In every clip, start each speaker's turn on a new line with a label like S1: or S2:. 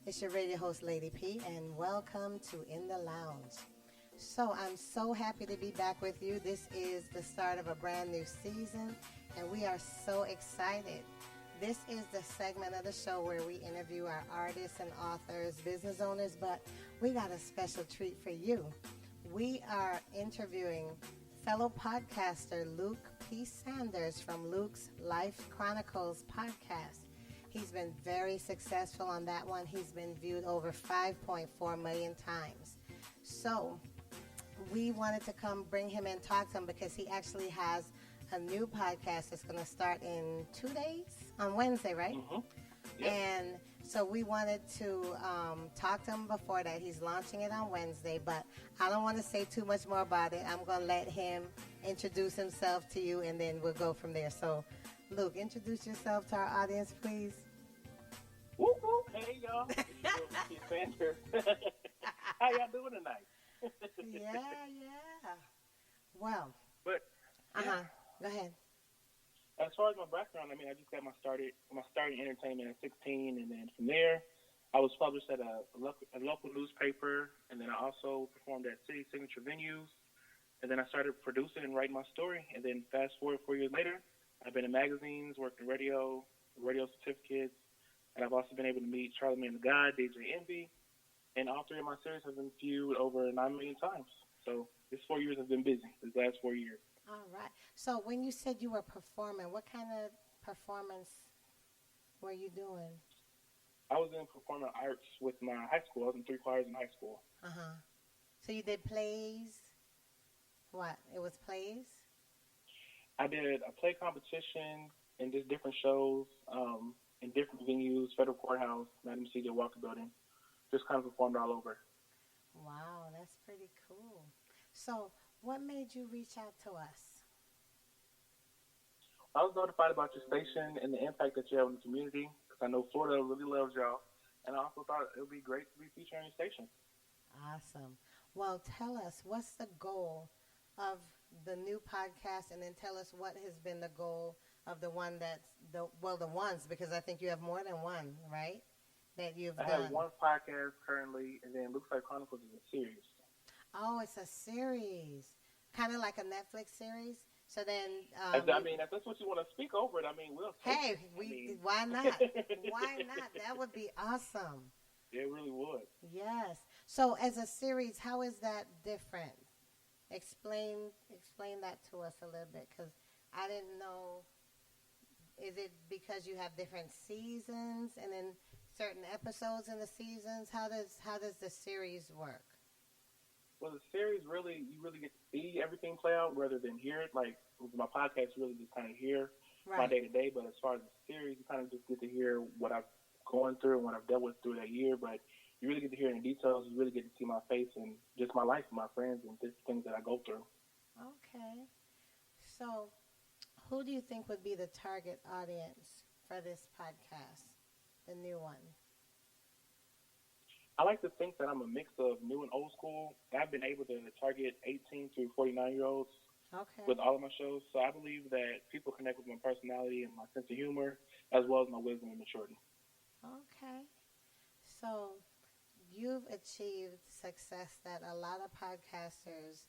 S1: It's your radio host, Lady P, and welcome to In the Lounge. So, I'm so happy to be back with you. This is the start of a brand new season, and we are so excited. This is the segment of the show where we interview our artists and authors, business owners, but we got a special treat for you. We are interviewing fellow podcaster Luke P. Sanders from Luke's Life Chronicles podcast. He's been very successful on that one. He's been viewed over 5.4 million times. So we wanted to come bring him and talk to him because he actually has a new podcast that's going to start in 2 days, on Wednesday, right?
S2: Mm-hmm. Yep.
S1: And so we wanted to talk to him before that. He's launching it on Wednesday, but I don't want to say too much more about it. I'm going to let him introduce himself to you, and then we'll go from there. So, Luke, introduce yourself to our audience, please.
S2: Whoop, whoop. Hey, y'all. It's Sanders. How y'all doing tonight?
S1: Yeah. Well,
S2: But
S1: go ahead.
S2: as far as my background, I just got my start in entertainment at 16, and then from there, I was published at a local newspaper, and then I also performed at city signature venues, and then I started producing and writing my story, and then fast forward 4 years later, I've been in magazines, worked in radio certificates, and I've also been able to meet Charlamagne the God, DJ Envy, and all three of my series have been viewed over 9 million times. So this 4 years have been busy, these last 4 years.
S1: All right. So when you said you were performing, what kind of performance were you doing?
S2: I was in performing arts with my high school. I was in 3 choirs in high school.
S1: So you did plays? What? It was plays?
S2: I did a play competition and just different shows in different venues, Federal Courthouse, Madam C.J. Walker Building. Just kind of performed all over.
S1: Wow, that's pretty cool. So what made you reach out to us?
S2: I was notified about your station and the impact that you have in the community because I know Florida really loves y'all. And I also thought it would be great to be featured on your station.
S1: Awesome. Well, tell us, what's the goal of the new podcast, and then tell us what has been the goal of the one the ones, because I think you have more than one, right, that you've done.
S2: I have one podcast currently, and then Looks Like Chronicles is a series.
S1: Oh, it's a series, kind of like a Netflix series. So then,
S2: if that's what you want to speak over it, we'll take it.
S1: Why not? Why not? That would be awesome.
S2: It really would.
S1: Yes. So as a series, how is that different? Explain that to us a little bit, because I didn't know. Is it because you have different seasons and then certain episodes in the seasons? How does the series work?
S2: Well, the series you really get to see everything play out rather than hear it. Like with my podcast, you really just kind of hear my day to day. But as far as the series, you kind of just get to hear what I've gone through and what I've dealt with through that year. But you really get to hear in details. You really get to see my face and just my life, and my friends, and just things that I go through.
S1: Okay. So, who do you think would be the target audience for this podcast, the new one?
S2: I like to think that I'm a mix of new and old school. I've been able to target 18 to 49-year-olds with all of my shows. So I believe that people connect with my personality and my sense of humor, as well as my wisdom and maturity.
S1: Okay. So you've achieved success that a lot of podcasters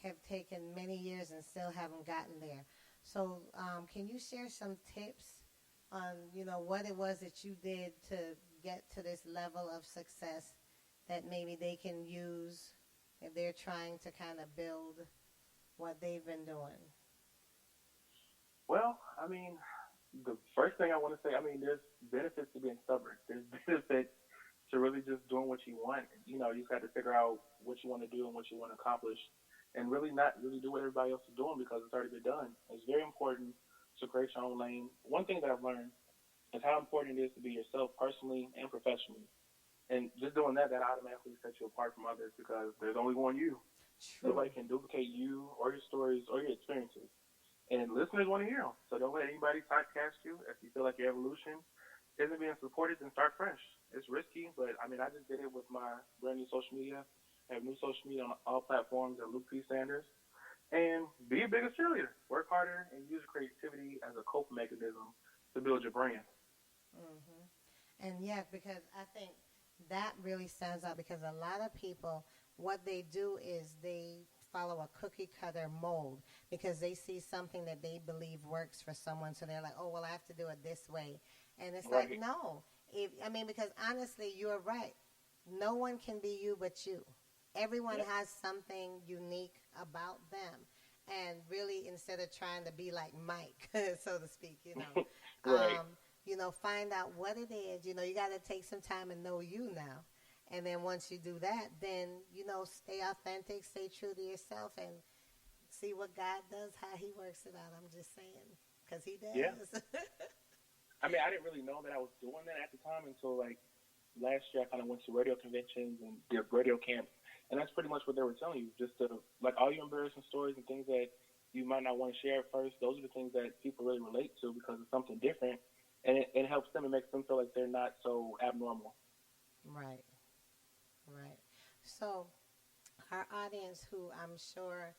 S1: have taken many years and still haven't gotten there. So can you share some tips on, what it was that you did to get to this level of success that maybe they can use if they're trying to kind of build what they've been doing?
S2: Well, the first thing I want to say, there's benefits to being stubborn. There's benefits to really just doing what you want. You just got to figure out what you want to do and what you want to accomplish, and really not really do what everybody else is doing because it's already been done. It's very important to create your own lane. One thing that I've learned is how important it is to be yourself personally and professionally. And just doing that automatically sets you apart from others because there's only one you.
S1: True.
S2: Nobody can duplicate you or your stories or your experiences. And listeners want to hear them. So don't let anybody typecast you. If you feel like your evolution isn't being supported, then start fresh. It's risky, but I just did it with my brand new social media. I have new social media on all platforms at Luke P. Sanders. And be a bigger cheerleader. Work harder and use creativity as a coping mechanism to build your brand.
S1: Mm-hmm. And yeah, because I think That really stands out because a lot of people, what they do is they follow a cookie cutter mold because they see something that they believe works for someone. So they're like, oh, well, I have to do it this way. And it's like,
S2: Right.
S1: no. I mean, because honestly, you're right. No one can be you but you. Everyone
S2: Yep.
S1: has something unique about them. And really, instead of trying to be like Mike, so to speak,
S2: Right.
S1: um, find out what it is. You got to take some time and know you now. And then once you do that, then, stay authentic, stay true to yourself, and see what God does, how He works it out. I'm just saying, because He
S2: Yeah.
S1: does.
S2: I mean, I didn't really know that I was doing that at the time until like last year. I kind of went to radio conventions and did radio camps, and that's pretty much what they were telling you. Just to like all your embarrassing stories and things that you might not want to share at first. Those are the things that people really relate to because it's something different, and it helps them and makes them feel like they're not so abnormal.
S1: Right, right. So, our audience, who I'm sure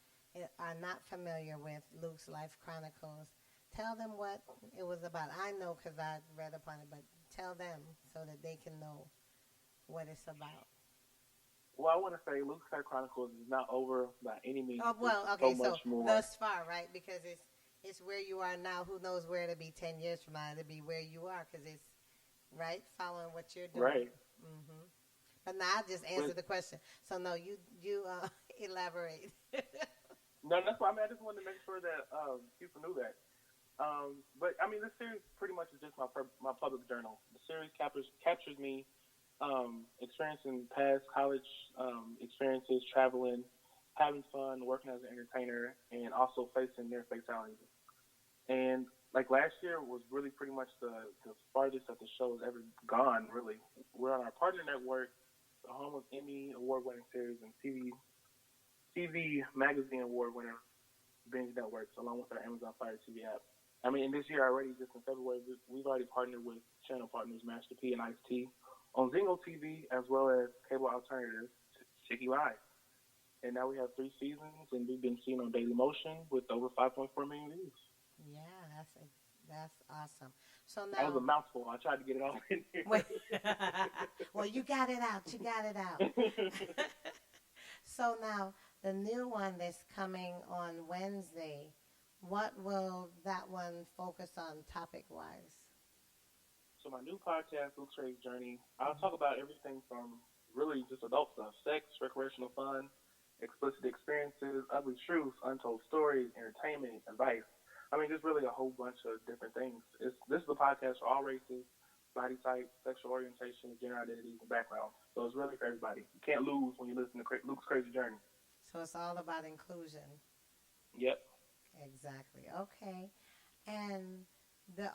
S1: are not familiar with Luke's Life Chronicles, tell them what it was about. I know because I read upon it, but tell them so that they can know what it's about.
S2: Well, I want to say Luke's Sky Chronicles is not over by any means.
S1: Oh
S2: There's
S1: well,
S2: so
S1: okay.
S2: much
S1: So
S2: more.
S1: thus far, right? Because it's where you are now. Who knows where to be 10 years from now? To be where you are, because it's right following what you're doing.
S2: Right.
S1: Hmm. But now I just
S2: But
S1: answered the question. So no, you elaborate.
S2: no, that's why I mean I just wanted to make sure that people knew that. But I mean, this series pretty much is just my public journal. The series captures me experiencing past college experiences, traveling, having fun, working as an entertainer, and also facing near fatalities. And like last year was really pretty much the farthest that the show has ever gone. Really, we're on our partner network, the home of Emmy award-winning series and TV magazine award winner Binge Networks, along with our Amazon Fire TV app. I mean, in this year already, just in February, we've already partnered with channel partners Master P and Ice T on Zingo TV, as well as cable alternatives Chicky Live. And now we have 3 seasons, and we've been seen on Daily Motion with over 5.4 million views.
S1: Yeah, that's awesome. So
S2: That was a
S1: now,
S2: mouthful. I tried to get it all in
S1: wait.
S2: here.
S1: Well, you got it out. You got it out. So now, the new one that's coming on Wednesday, what will that one focus on topic wise?
S2: So my new podcast, Luke's Crazy Journey, I'll
S1: Hmm.
S2: talk about everything from really just adult stuff, sex, recreational fun, explicit experiences, ugly truths, untold stories, entertainment, advice. I mean, just really a whole bunch of different things. This is a podcast for all races, body types, sexual orientations, gender identities, and backgrounds. So it's really for everybody. You can't lose when you listen to Luke's Crazy Journey.
S1: So it's all about inclusion.
S2: Yep.
S1: Exactly. Okay. And the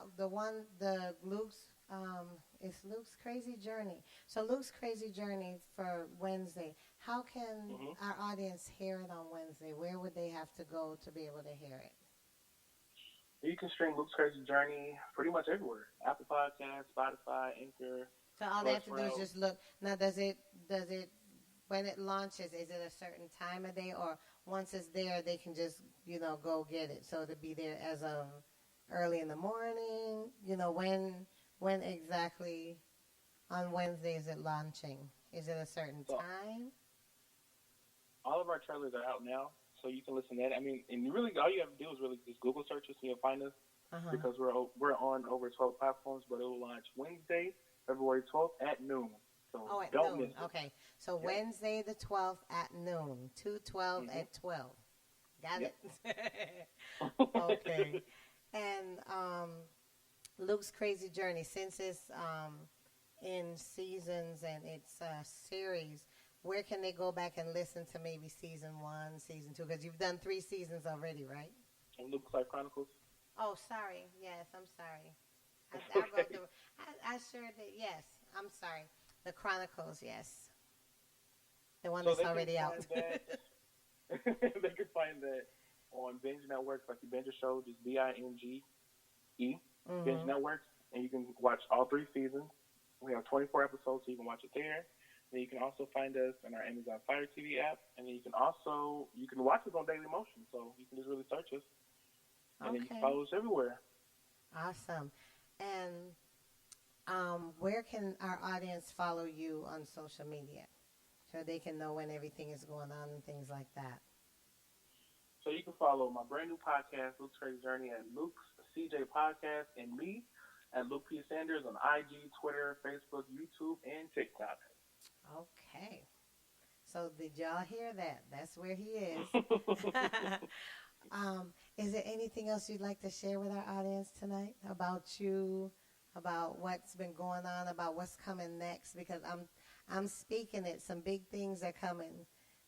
S1: it's Luke's Crazy Journey. So Luke's Crazy Journey for Wednesday. How can
S2: Hmm.
S1: our audience hear it on Wednesday? Where would they have to go to be able to hear it?
S2: You can stream Luke's Crazy Journey pretty much everywhere. Apple Podcasts, Spotify, Anchor,
S1: So all they have to do is
S2: Buzzsprout.
S1: just look. Now, does it when it launches? Is it a certain time of day, or once it's there, they can just go get it? So to be there as of early in the morning. When exactly on Wednesday is it launching? Is it a certain
S2: So
S1: time?
S2: all of our trailers are out now, so you can listen to that. I mean, and you really all you have to do is really just Google search us and you'll find us
S1: Uh huh.
S2: because we're on over 12 platforms, but it will launch Wednesday, February 12th at noon. So
S1: Oh, at
S2: don't miss
S1: noon.
S2: it.
S1: Okay. So
S2: Yep.
S1: Wednesday the 12th at noon. 2/12
S2: Mhm.
S1: at 12. Got
S2: Yep.
S1: it. Okay. And Luke's Crazy Journey, since it's in seasons and it's a series, where can they go back and listen to maybe season one, season two? Because you've done 3 seasons already, right?
S2: On Luke's Life Chronicles.
S1: Oh, sorry. Yes, I'm sorry.
S2: It's
S1: I wrote
S2: okay.
S1: I sure did. Yes, I'm sorry. The Chronicles, yes. The one
S2: So
S1: that's
S2: they can
S1: already out.
S2: find that they can find that on Binge Networks, like the Binge Show, just BINGE, Binge
S1: Hmm.
S2: Networks, and you can watch all 3 seasons. We have 24 episodes, so you can watch it there. Then you can also find us on our Amazon Fire TV app, and then you can watch us on Daily Motion. So you can just really search us, and then you can
S1: Okay.
S2: follow us everywhere.
S1: Awesome. And Where can our audience follow you on social media so they can know when everything is going on and things like that?
S2: So you can follow my brand new podcast, Luke's Crazy Journey, at Luke's CJ Podcast, and me at Luke P. Sanders on IG, Twitter, Facebook, YouTube, and TikTok.
S1: Okay. So did y'all hear that? That's where he is. Is there anything else you'd like to share with our audience tonight about you, about what's been going on, about what's coming next? Because I'm speaking it. Some big things are coming,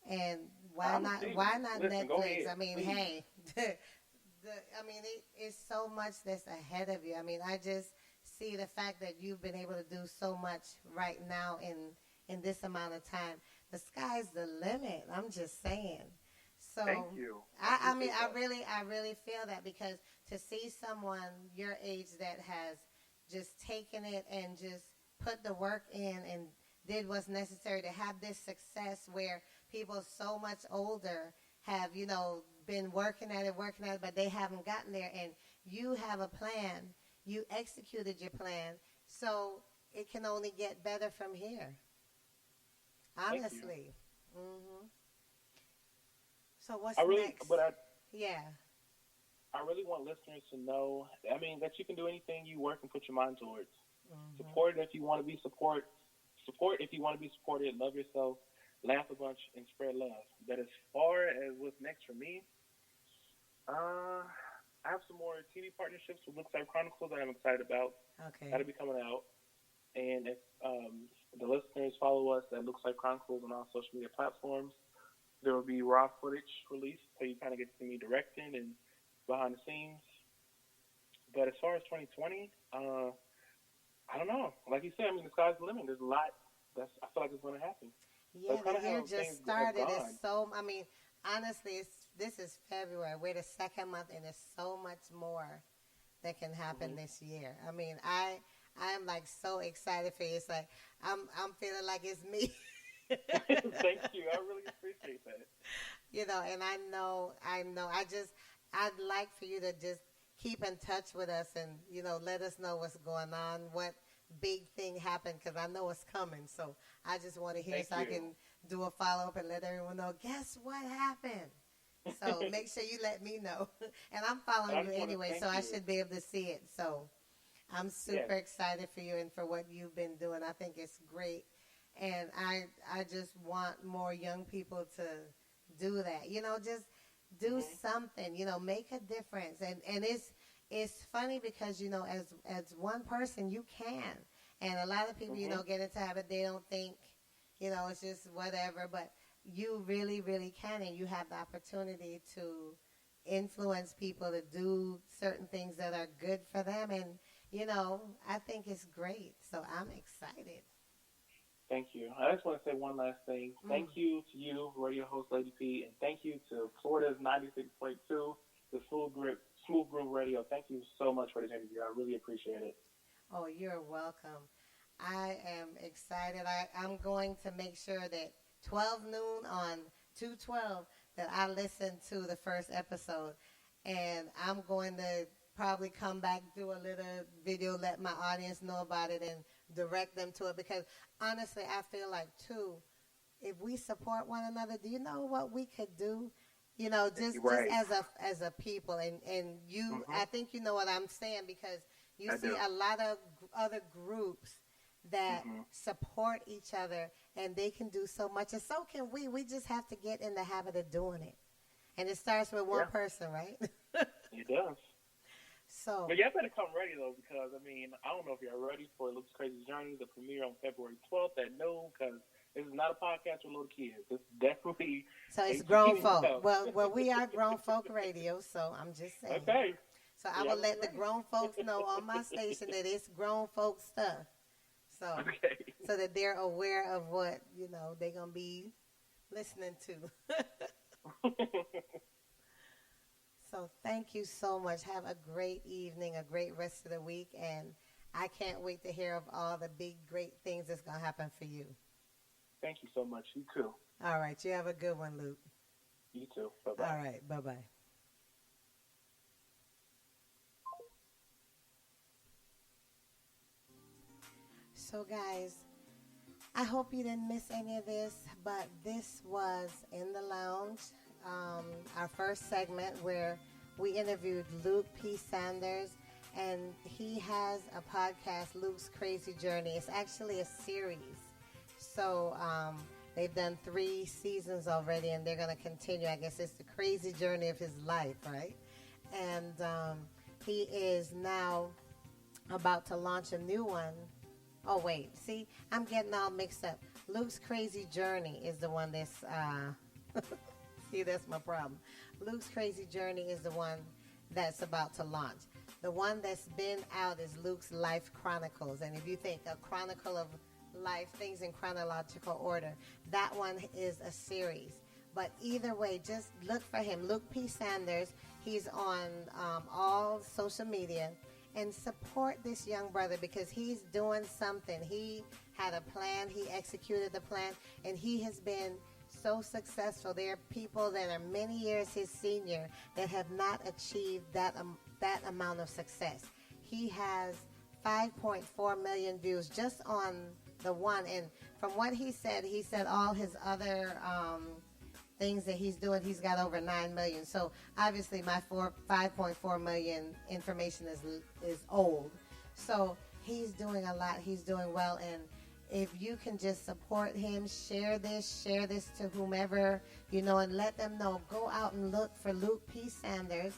S1: and why not
S2: Listen,
S1: Netflix?
S2: Ahead,
S1: I mean,
S2: please.
S1: hey, I mean, it's so much that's ahead of you. I mean, I just see the fact that you've been able to do so much right now in this amount of time. The sky's the limit. I'm just saying. So
S2: Thank you.
S1: I mean,
S2: appreciate
S1: I really feel that because to see someone your age that has just taken it and just put the work in and did what's necessary to have this success where people so much older have, been working at it, but they haven't gotten there. And you have a plan. You executed your plan. So it can only get better from here.
S2: Thank
S1: Honestly. Mm-hmm. So what's
S2: I really,
S1: next?
S2: but
S1: Yeah.
S2: I really want listeners to know. I mean, that you can do anything you work and put your mind towards.
S1: Mm-hmm.
S2: Support if you want to be support. Support if you want to be supported. Love yourself. Laugh a bunch and spread love. But as far as what's next for me, I have some more TV partnerships with Lookside Chronicles that I'm excited about.
S1: Okay.
S2: That'll be coming out. And if the listeners follow us at Lookside Chronicles on all social media platforms, there will be raw footage released, so you kind of get to see me directing and behind the scenes. But as far as 2020, I don't know. Like you said, I mean, the sky's the limit. There's a lot I feel like it's going to happen.
S1: Yeah,
S2: That's
S1: the
S2: kind of
S1: year
S2: how things
S1: just
S2: have
S1: started.
S2: gone.
S1: It's so. I mean, honestly, this is February. We're the second month, and there's so much more that can happen this year. I mean, I'm like so excited for you. It's like I'm feeling like it's me.
S2: Thank you. I really appreciate that.
S1: And I know. I'd like for you to just keep in touch with us and, let us know what's going on, what big thing happened, because I know it's coming. So I just want to hear
S2: Thank
S1: so I
S2: you.
S1: can do a follow-up and let everyone know, guess what happened? So make sure you let me know. And I'm following you anyway, so I should be able to see it. So I'm super excited for you and for what you've been doing. I think it's great. And I just want more young people to do that. Just do something, make a difference. And it's funny because, as one person you can. And a lot of people, get into habit, they don't think, it's just whatever, but you really, really can, and you have the opportunity to influence people to do certain things that are good for them. And, I think it's great. So I'm excited.
S2: Thank you. I just want to say one last thing. Thank you to you, radio host Lady P, and thank you to Florida's 96.2, the Smooth Groove Radio. Thank you so much for this interview. I really appreciate it.
S1: Oh, you're welcome. I am excited. I'm going to make sure that 12 noon on 212 that I listen to the first episode. And I'm going to probably come back, do a little video, let my audience know about it, and direct them to it. Because honestly, I feel like, too, if we support one another, do you know what we could do? Just as a people. And you, I think you know what I'm saying, because you see a lot of other groups that support each other, and they can do so much, and so can we. We just have to get in the habit of doing it, and it starts with one person, right?
S2: It does.
S1: So,
S2: but y'all better come ready though, because I mean, I don't know if you're ready for Luke's Crazy Journey, the premiere on February 12th at noon, because this is not a podcast with little kids. It's definitely
S1: it's grown folk. Well, we are grown folk radio, so I'm just saying.
S2: Okay.
S1: So I will let the grown folks know on my station that it's grown folk stuff. So that they're aware of what, they're going to be listening to. So thank you so much. Have a great evening, a great rest of the week, and I can't wait to hear of all the big, great things that's going to happen for you.
S2: Thank you so much. You too.
S1: All right. You have a good one, Luke.
S2: You too. Bye-bye.
S1: All right. Bye-bye. So, guys, I hope you didn't miss any of this, but this was In the Lounge, our first segment where we interviewed Luke P. Sanders, and he has a podcast, Luke's Crazy Journey. It's actually a series. So they've done 3 seasons already, and they're going to continue. I guess it's the crazy journey of his life, right? And he is now about to launch a new one. Oh, wait. See, I'm getting all mixed up. Luke's Crazy Journey is the one that's... see, that's my problem. Luke's Crazy Journey is the one that's about to launch. The one that's been out is Luke's Life Chronicles. And if you think a chronicle of life, things in chronological order, that one is a series. But either way, just look for him. Luke P. Sanders. He's on all social media. And support this young brother because he's doing something. He had a plan. He executed the plan. And he has been so successful. There are people that are many years his senior that have not achieved that amount of success. He has 5.4 million views just on the one. And from what he said all his other things that he's doing, he's got over 9 million. So obviously my 5.4 million information is old. So he's doing a lot. He's doing well. And if you can just support him, share this to whomever, and let them know. Go out and look for Luke P. Sanders,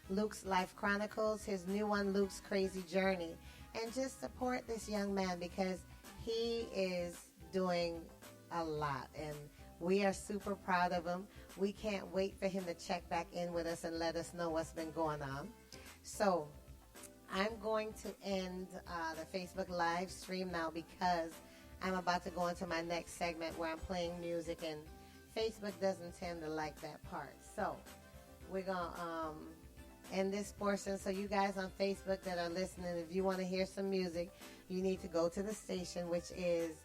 S1: Luke's Life Chronicles, his new one, Luke's Crazy Journey. And just support this young man because he is doing a lot. And we are super proud of him. We can't wait for him to check back in with us and let us know what's been going on. So I'm going to end the Facebook live stream now because I'm about to go into my next segment where I'm playing music, and Facebook doesn't tend to like that part. So we're going to end this portion. So you guys on Facebook that are listening, if you want to hear some music, you need to go to the station, which is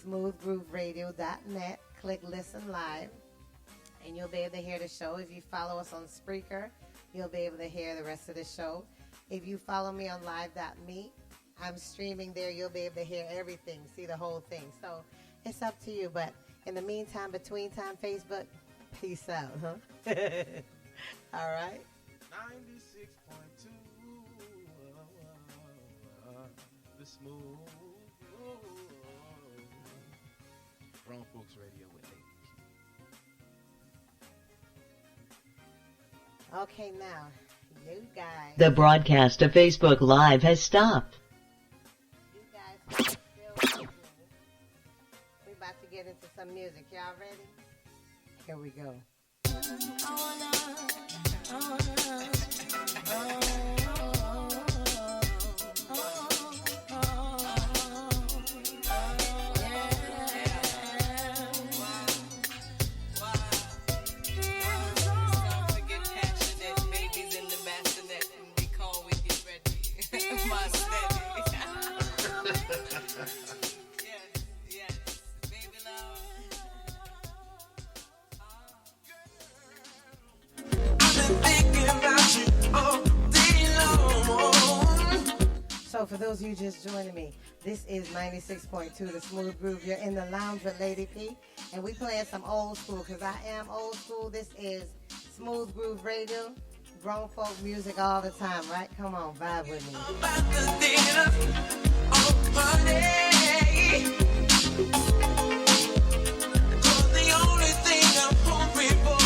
S1: smoothgrooveradio.net. Click Listen Live, and you'll be able to hear the show. If you follow us on Spreaker, you'll be able to hear the rest of the show. If you follow me on live.me, I'm streaming there. You'll be able to hear everything, see the whole thing. So it's up to you. But in the meantime, between time, Facebook, peace out, huh? All right.
S3: 96.2, the smooth. Grown Folks Radio with Lady.
S1: Okay, now, you guys.
S4: The broadcast of Facebook Live has stopped.
S1: You guys are still with me. We're about to get into some music. Y'all ready? Here we go. So for those of you just joining me, this is 96.2 The Smooth Groove. You're in the lounge with Lady P, and we playing some old school because I am old school. This is Smooth Groove Radio, grown folk music all the time, right? Come on, vibe with me.
S5: About the dinner, oh, honey. 'Cause the only thing I'm hungry for,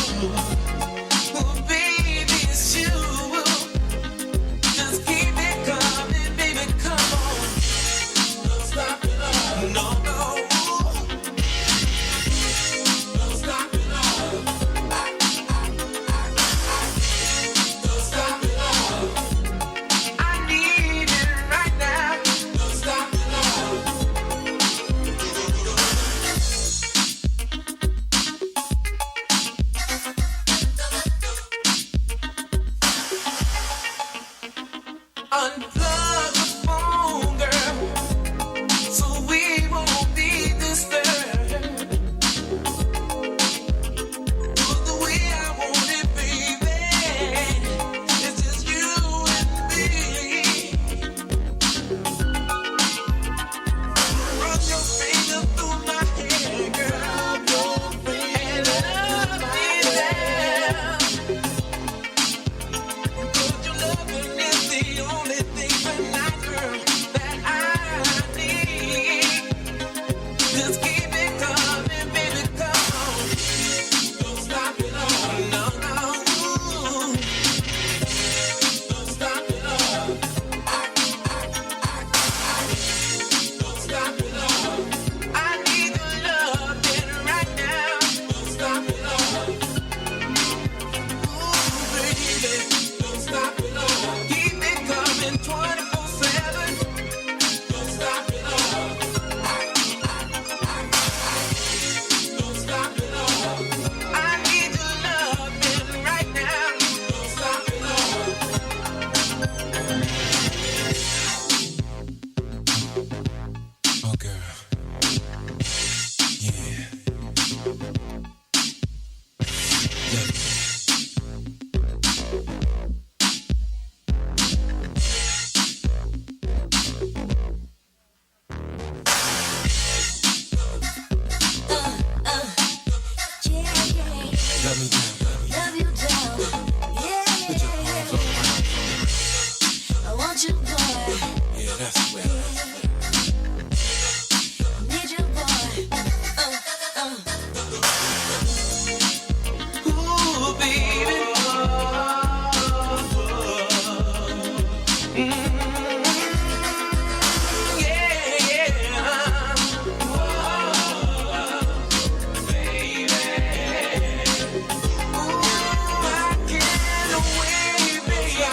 S5: oh, baby, is you. Just keep it coming, baby, come on. Don't stop it all. No, no. Don't stop it all. Don't stop it all. I need it right now. Don't stop it all. Just keep it coming, baby, come on. Don't stop it all. No, no. Don't stop it all. Don't stop it all. I need your loving right now. Don't stop it all. Ooh, baby, don't stop it all. Keep it coming 24/7. Don't stop it all. Don't stop it all. I need your loving right now. Don't stop it all.
S6: Oh, girl. Yeah. Look. Love me down.
S7: Love you down. Yeah.
S6: Put your arms all around
S7: I want you, boy.
S6: me. Yeah, that's the way.
S7: Need you, boy.
S5: Ooh, baby. Yeah, yeah. Baby. Ooh, I can't wait, baby.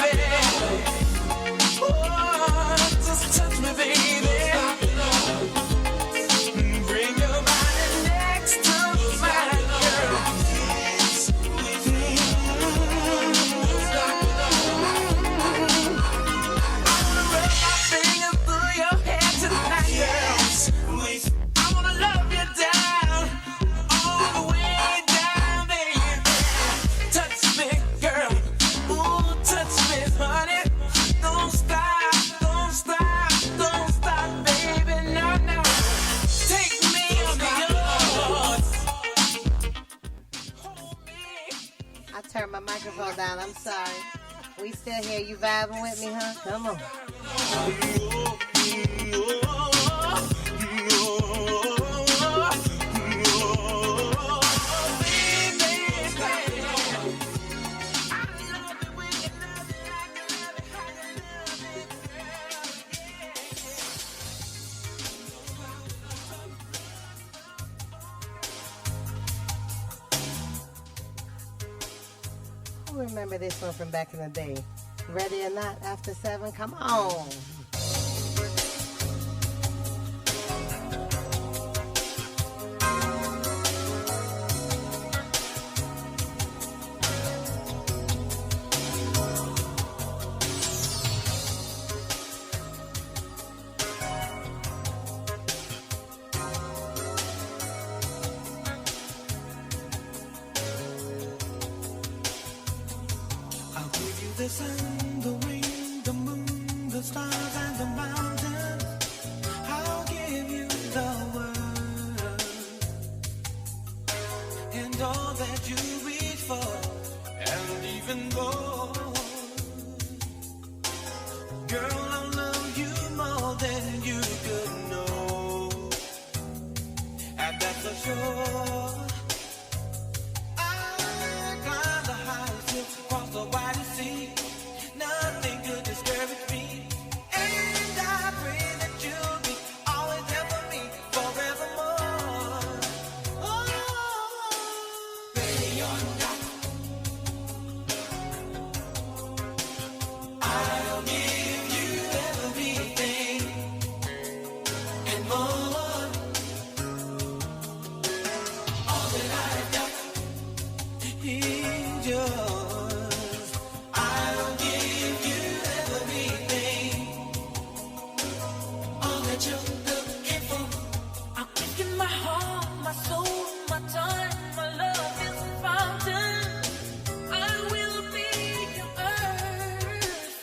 S5: Oh, just touch me, baby. Bring your body next to mine, girl. Rub my fingers through your hair tonight, girl. I wanna love you down, all the way down, baby. Touch me, girl. Ooh, touch me, honey. Don't stop, don't stop, don't stop, baby. No, no. Take me under yours. Hold me.
S1: I turned my microphone down. I'm sorry. We still hear you vibing with me, huh? Come on. Who remember this one from back in the day? Ready or not, after 7? Come on.
S5: I'll give you the sun, the wind, the moon, the stars, and the mountains. I'll give you the world and all that you reach for, and even more. Girl, I'll love you more than you could know, and that's for sure. I climb the highest hill, cross the widest sea. Nothing could discourage me. And I pray that you'll be always there for me, forevermore. Oh, ready or not, I'll give you everything and more. All that I've got is yours. I'll give you everything. All that you're looking for.
S7: I'll give you my heart, my soul, my time, my love is a fountain. I will be your earth.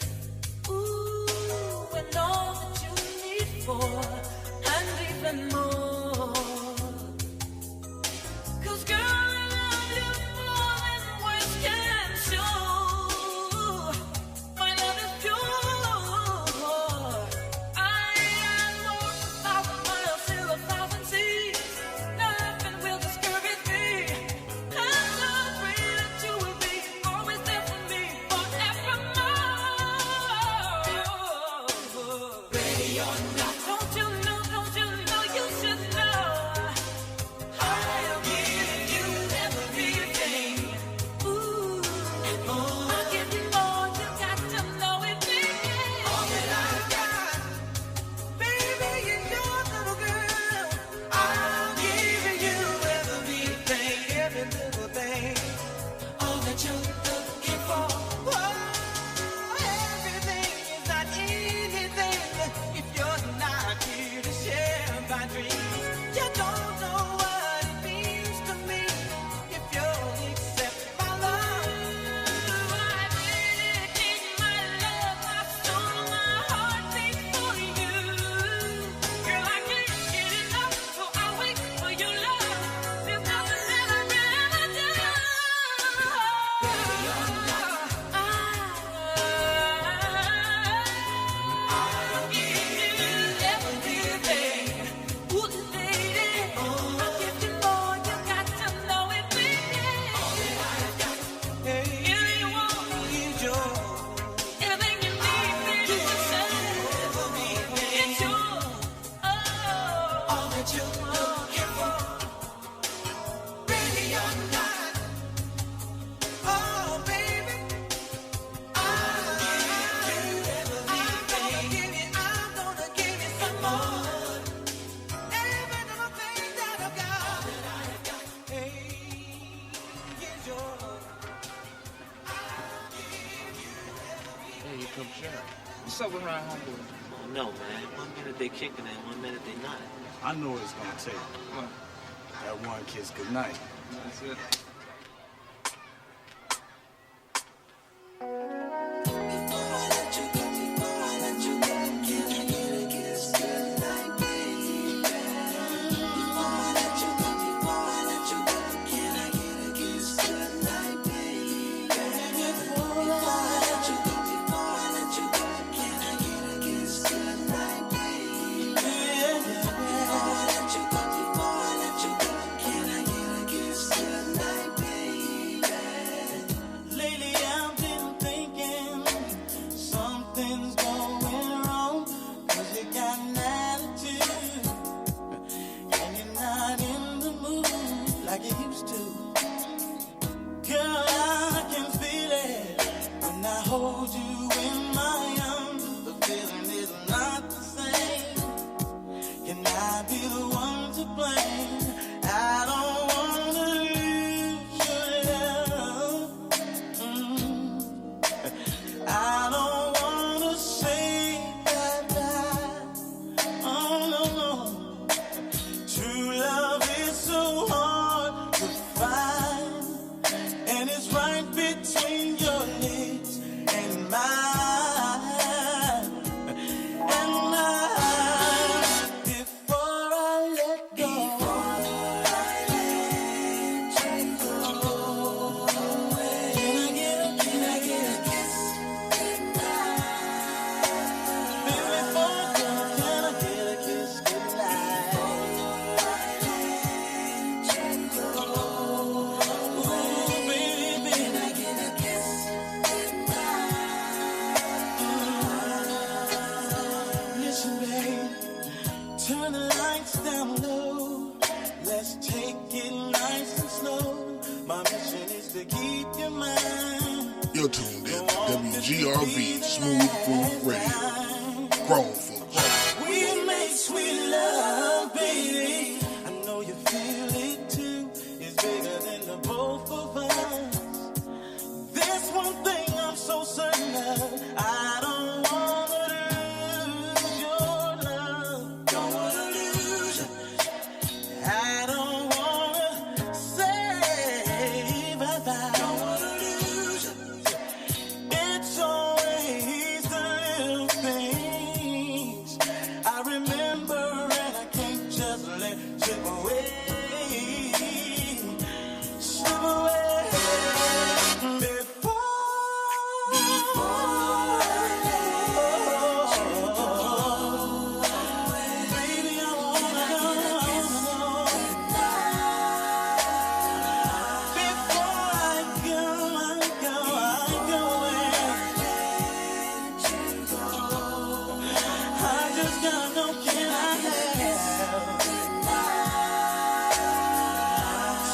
S7: Ooh, and all that you need for, and even more. 'Cause girl, I love you more than words can show. My love is pure. I am more than 1,000 miles, still 1,000 seas.
S3: What's up with her and homeboy?
S8: Oh, no, man. 1 minute they kicking it, 1 minute they not.
S9: I know what it's gonna take.
S3: What?
S9: That one kiss goodnight.
S3: That's it.
S5: Lately I've been thinking something's going wrong, 'cause you got an attitude and you're not in the mood like you used to. Girl, I can feel it when I hold you in my arms. The feeling is not the same. Can I be the one to blame? I don't wanna lose your love. I don't wanna say goodbye. Oh no, no. True love is so hard to find, and it's right between your lips and mine. And mine. Before I let go, can I get a kiss? Baby, before I go, can I get a kiss goodnight? Ooh, baby, can I get a kiss goodnight? Listen, babe, turn the lights down low. Let's take it nice and slow. My mission is to keep your mind.
S10: You're tuned in to WGRV Smooth Groove Radio. Grown folks.
S5: We make sweet love, baby. I know you feel it too. It's bigger than the both of us. There's one thing I'm so certain of. I don't wanna lose your love. Don't wanna lose you. I don't wanna say bye-bye. Don't wanna lose you. It's always the little things I remember, and I can't just let slip away. Slip away. Baby, I wanna know. Before I go, I just gotta know, can I have?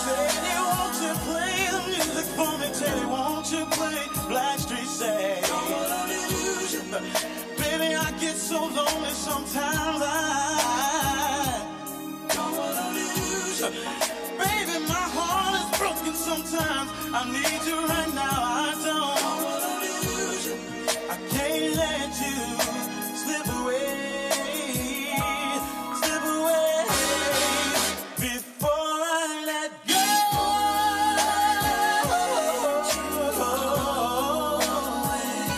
S5: Teddy, won't you play the music for me? Teddy, won't you play Blackstreet say? Baby, I get so lonely sometimes. I don't wanna lose you. Baby, my heart is broken sometimes. I need you right now. I don't wanna lose you. I can't let you slip away. Slip away. Before I let go.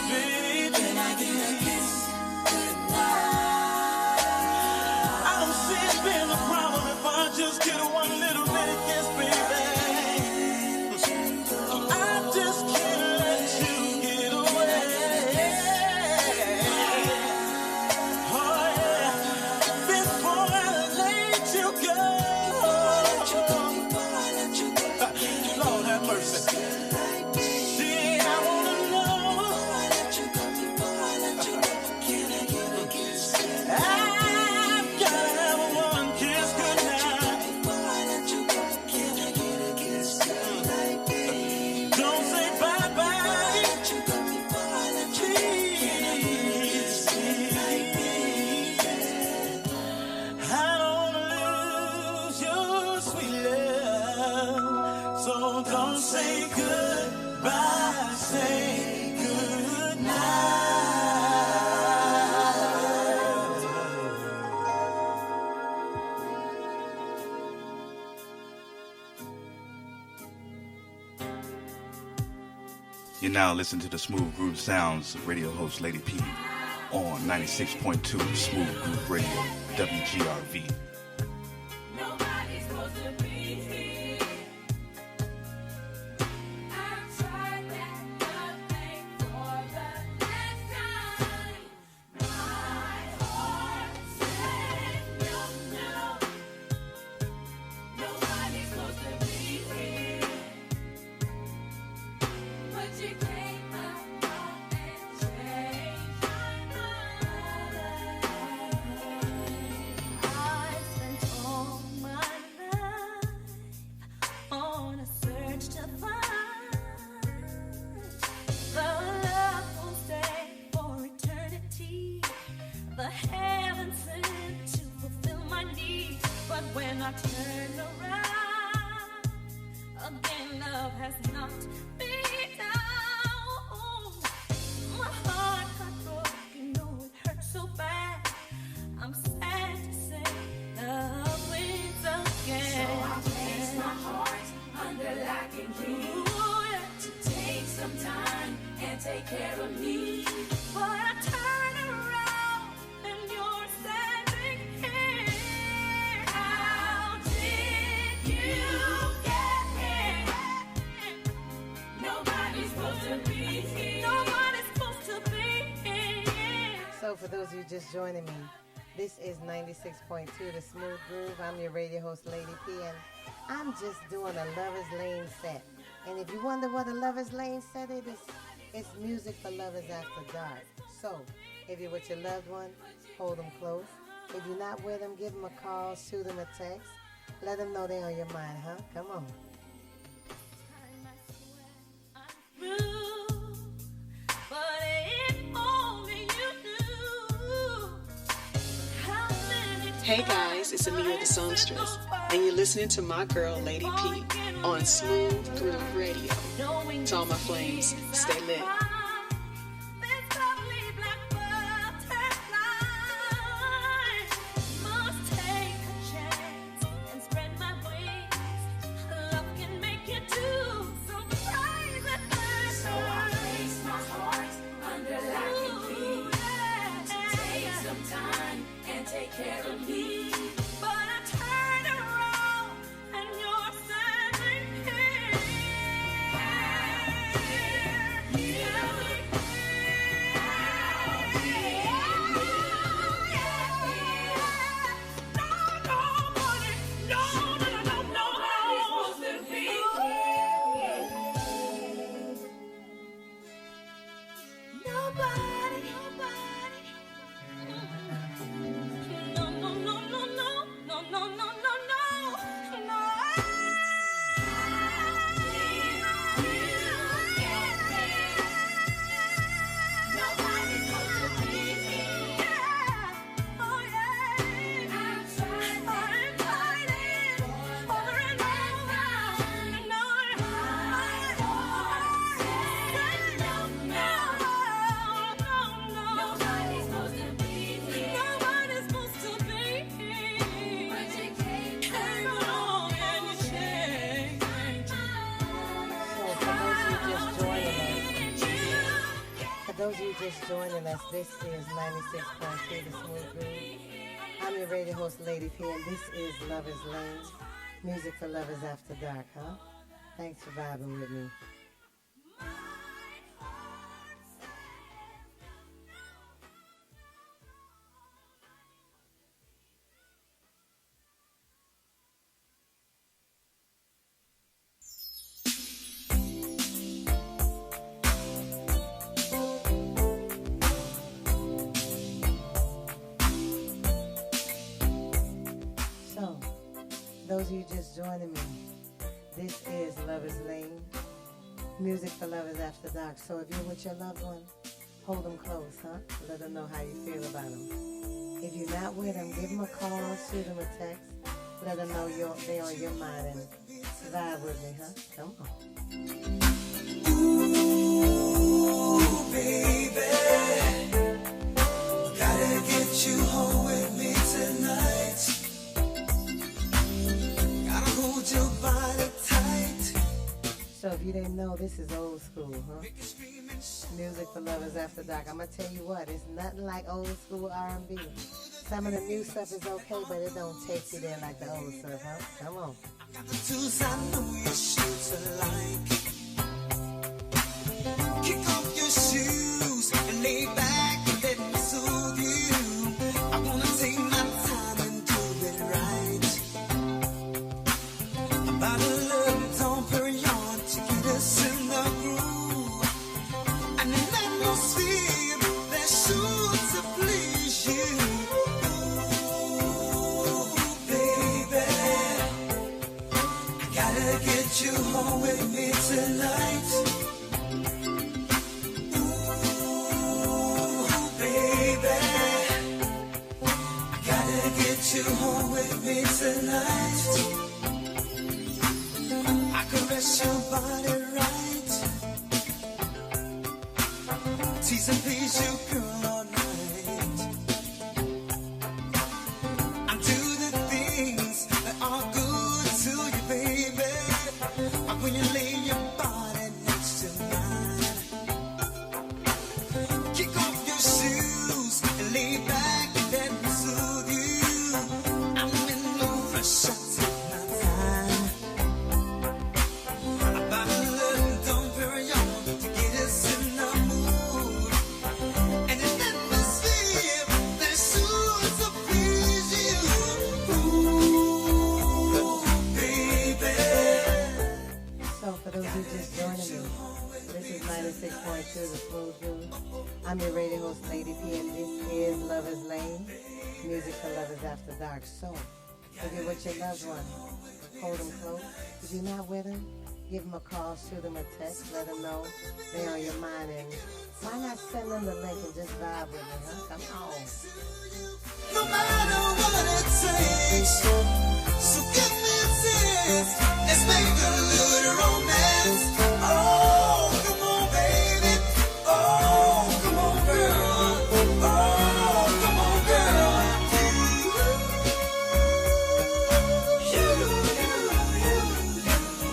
S5: Baby, can I get a kiss goodnight? I don't see it being a problem if I just get one little bitty kiss, baby. I just can't let you get away. Oh yeah, before I let you go. Lord have mercy. See, I wanna know. I've gotta have one kiss goodnight. Don't say bye-bye. Please. I don't wanna lose your sweet love. So don't say goodbye, say goodnight.
S9: You're now listening to the Smooth Groove Sounds of radio host Lady P on 96.2 Smooth Groove Radio, WGRV.
S7: Nobody's supposed to be here. I've tried that nothing for the last time. My heart said no, no. Nobody's supposed to be here. But you came along and changed my mind. I spent all my life on a search to find the love will stay for eternity, the heaven sent to fulfill my needs. But when I turn around, again love has knocked me down. My heart got broken, no, it hurt so bad. I'm sad to say love wins again. So I place my heart under lock and key to take some time and take care of me. But I turn around and you're standing here. How did you get here? Nobody's supposed to be here. Nobody's supposed to be here.
S1: So for those of you just joining me, this is 96.2 The Smooth Groove. I'm your radio host, Lady P, and I'm just doing a Lover's Lane set. And if you wonder what a Lover's Lane set is, it's music for lovers after dark. So if you're with your loved one, hold them close. If you're not with them, give them a call, shoot them a text. Let them know they're on your mind, huh? Come on.
S7: But if only you knew how many
S11: Hey guys, it's Amira the Songstress, and you're listening to my girl Lady P on Smooth Groove Radio. To all my flames, stay lit.
S7: Take care of me, but I turn around and you're standing here.
S1: those of you just joining us, this is 96.3 The Smooth Groove. I'm your radio host, Lady P, and this is Lover's Lane, music for lovers after dark, huh? Thanks for vibing with me. Those of you just joining me, this is Lover's Lane, music for lovers after dark. So if you're with your loved one, hold them close, huh? Let them know how you feel about them. If you're not with them, give them a call, shoot them a text. Let them know they're on your mind and vibe with me, huh? Come on.
S5: Ooh, baby, gotta get you home with me tonight.
S1: So if you didn't know, this is old school, huh? Music for Lovers After Dark. I'm gonna tell you what, it's nothing like old school R&B. Some of the new stuff is okay, but it don't take you there like the old stuff, huh? Come on.
S5: Tattoos I know your shoes alike. Kick off your shoes and lay back and let me soothe you. I wanna take my time and do it right. About a little don't hurry on to get us in the groove. And an atmosphere that's sure to please you. Ooh, baby, gotta get you home with me tonight. Ooh, baby, gotta get you home with me tonight. I caress your body right, tease and please you, girl, all night. I do the things that are good to you, baby. When you lay your body next to mine, kick off your shoes and lay back and let me soothe you. I'm in no rush, I take my time. About a little, don't hurry on to get us in the mood. And an atmosphere that's sure to please you. Ooh, baby.
S1: So for those who just joining me, this is 96.2 The Smooth Groove. I'm your radio host, Lady P, and this is Lover's Lane, music for Lovers After Dark. So, if you're with your loved one, hold them close. If you're not with them, give them a call, shoot them a text, let them know they're on your mind, and why not send them the link and just vibe with them, huh? Come on.
S5: No matter what it takes, so give me a taste. Let's make a little romance. Oh, come on, baby. Oh, come on, girl. Oh, come on, girl. You.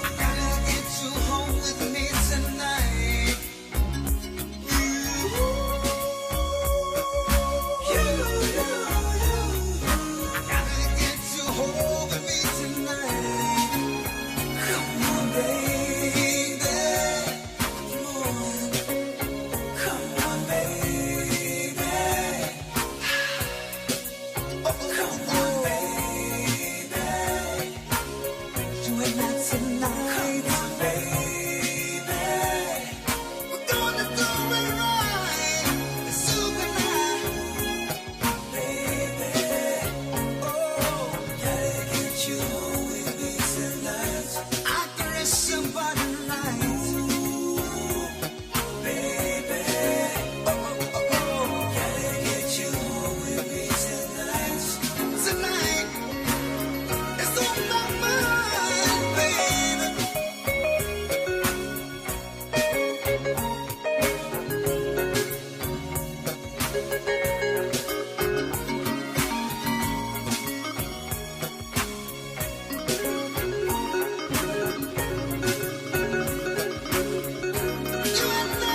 S5: I gotta get you home with me tonight. You. I gotta get you home with me tonight. Come on, baby. Come on, baby. Oh, come on, baby. You and I tonight, baby. We're gonna do it right. It's super nice, baby. Oh, gotta get you home with me tonight. I caress your body right, baby. Oh, gotta get you home with me tonight. Tonight, it's on my mind, baby. You and I,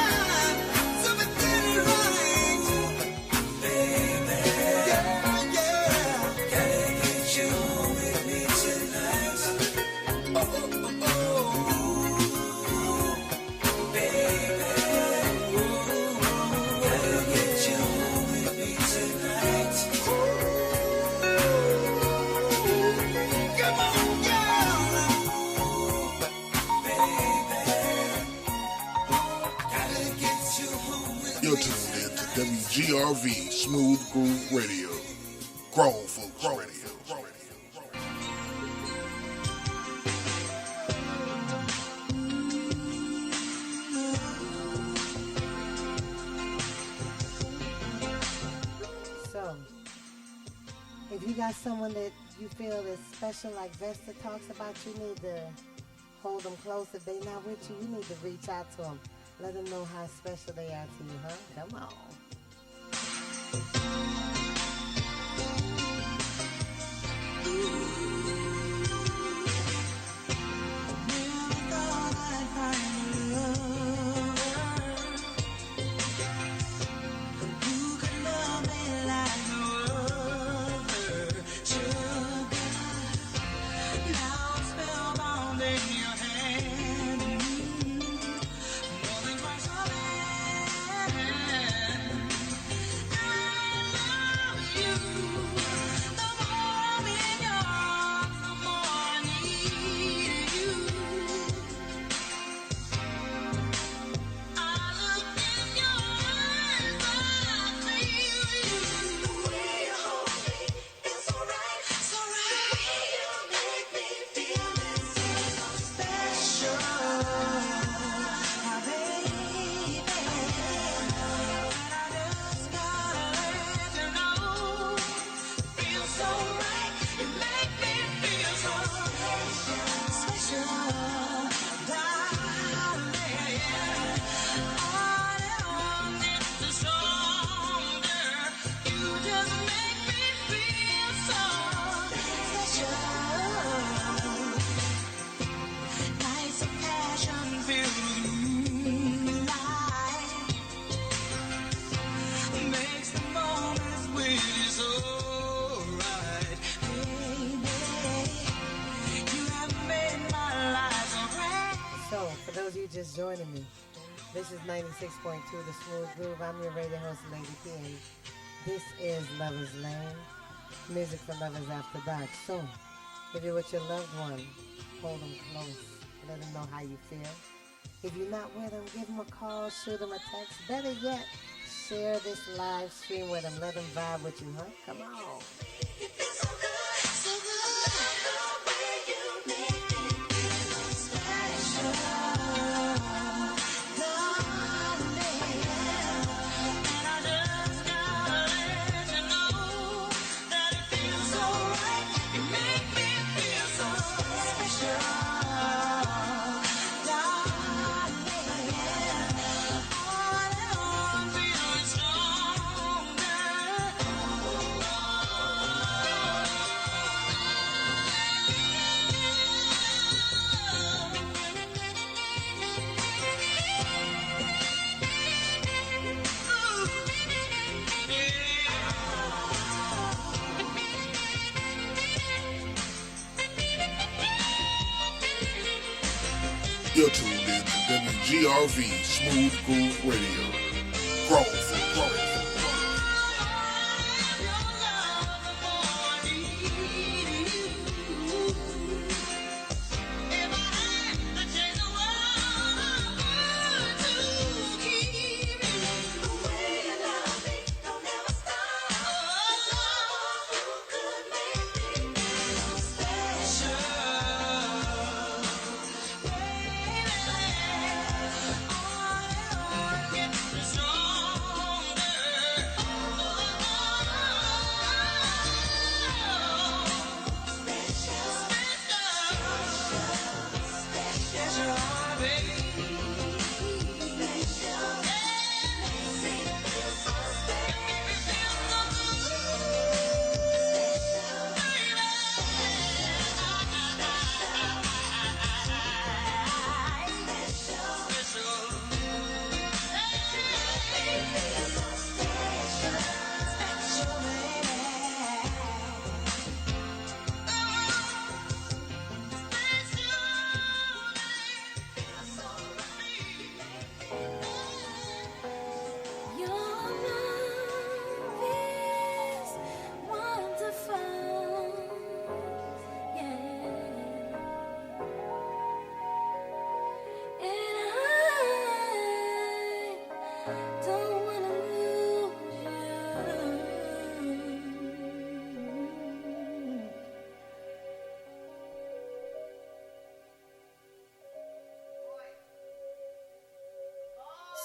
S5: so we did it right, baby. Yeah, yeah. Gotta get you home with me tonight. Oh, baby. Gotta get you home with me tonight. Come on, girl. Baby. Gotta get you home with
S10: You're tuned in to WGRV Smooth Groove Radio. Grown Folks Radio.
S1: So, if you got someone that you feel is special, like Vesta talks about, you need to hold them close. If they're not with you, you need to reach out to them. Let them know how special they are to you, huh? Come on.
S5: Never thought I'd find
S1: those of you just joining me, this is 96.2 The Smooth Groove. I'm your radio host, Lady P, and this is Lover's Lane, music for lovers after dark. So, if you're with your loved one, hold them close. Let them know how you feel. If you're not with them, give them a call, shoot them a text. Better yet, share this live stream with them. Let them vibe with you, huh? Come on.
S10: You're tuned in to WGRV Smooth Groove Radio. Grown for growth.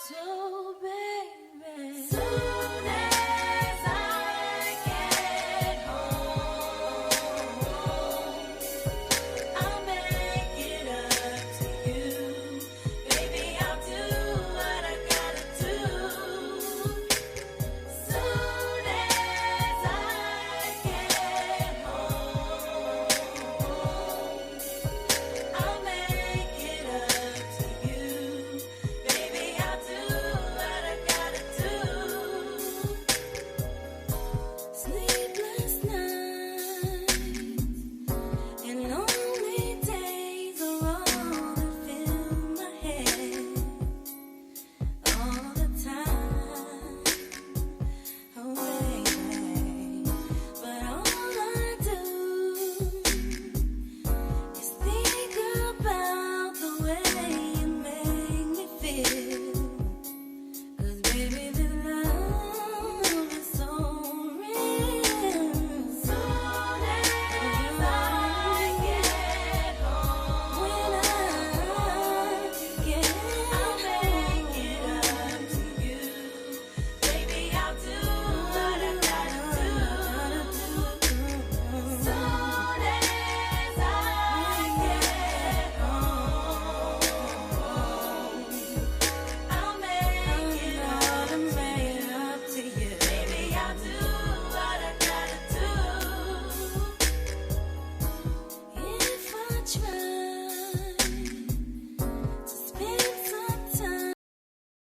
S7: So